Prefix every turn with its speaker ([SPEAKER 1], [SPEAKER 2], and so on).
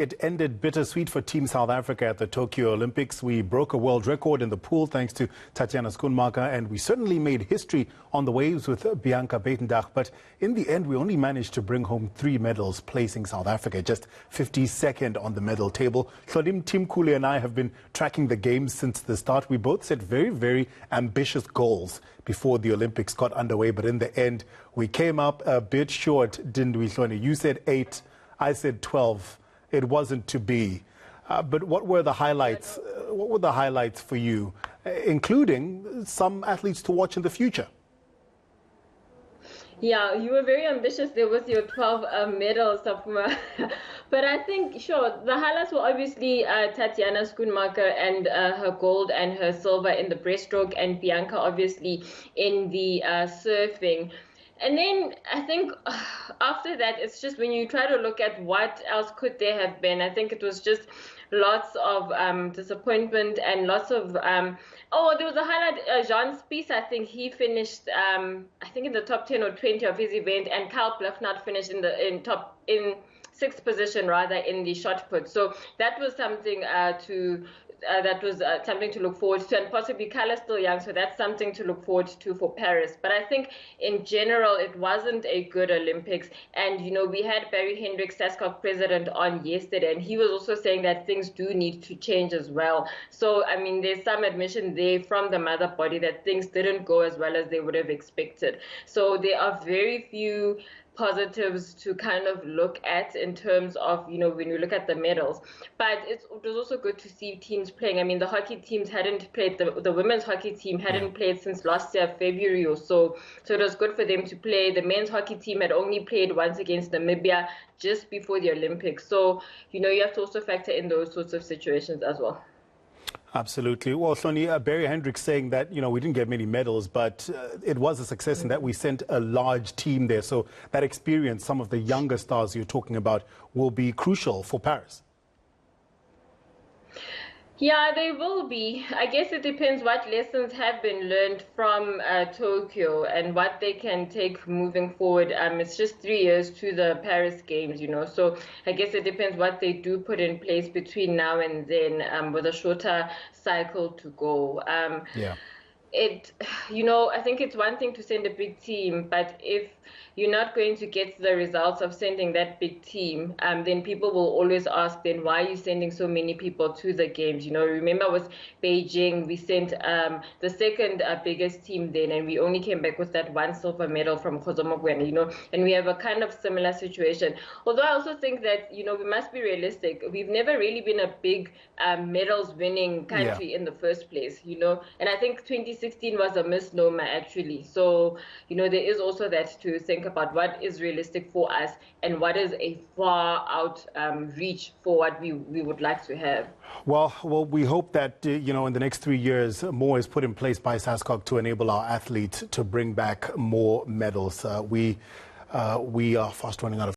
[SPEAKER 1] It ended bittersweet for Team South Africa at the Tokyo Olympics. We broke a world record in the pool thanks to Tatiana Schoonmaker, and we certainly made history on the waves with Bianca Buitendage. But in the end, we only managed to bring home 3 medals, placing South Africa just 52nd on the medal table. Hlodim Timkule and I have been tracking the games since the start. We both set very, very ambitious goals before the Olympics got underway. But in the end, we came up a bit short, didn't we, Hloni? You said 8, I said 12. It wasn't to be. But what were the highlights? What were the highlights for you, including some athletes to watch in the future?
[SPEAKER 2] Yeah, you were very ambitious there with your 12 medals, Safuma. But I think, sure, the highlights were obviously Tatiana Schoonmaker and her gold and her silver in the breaststroke, and Bianca obviously in the surfing. And then I think after that, it's just when you try to look at what else could there have been, I think it was just lots of disappointment and lots of, there was a highlight, Jean Spies, I think he finished, I think in the top 10 or 20 of his event, and Kyle Bluffnut finished in 6th position rather in the shot put. So that was something something to look forward to, and possibly Kyla's still young, so that's something to look forward to for Paris. But I think in general it wasn't a good Olympics, and we had Barry Hendricks, SASCOC president, on yesterday, and he was also saying that things do need to change as well. So I mean, there's some admission there from the mother body that things didn't go as well as they would have expected. So there are very few positives to kind of look at in terms of, when you look at the medals. But it was also good to see teams playing. I mean, the hockey teams hadn't played, the women's hockey team hadn't played since last year, February or so. So it was good for them to play. The men's hockey team had only played once against Namibia just before the Olympics. So, you have to also factor in those sorts of situations as well.
[SPEAKER 1] Absolutely. Well, Hloni, Barry Hendricks saying that, we didn't get many medals, but it was a success in that we sent a large team there. So that experience, some of the younger stars you're talking about, will be crucial for Paris.
[SPEAKER 2] Yeah, they will be. I guess it depends what lessons have been learned from Tokyo and what they can take moving forward. It's just 3 years to the Paris Games, so I guess it depends what they do put in place between now and then, with a shorter cycle to go. I think it's one thing to send a big team, but if you're not going to get the results of sending that big team, then people will always ask, then why are you sending so many people to the games? Remember with Beijing, we sent the second biggest team then, and we only came back with that 1 silver medal from Khozomogwena, and we have a kind of similar situation. Although I also think that, we must be realistic. We've never really been a big medals winning country in the first place, and I think 2016 was a misnomer actually. So, there is also that to think about what is realistic for us and what is a far out reach for what we would like to have.
[SPEAKER 1] Well, we hope that, in the next 3 years, more is put in place by SASCOC to enable our athletes to bring back more medals. We are fast running out of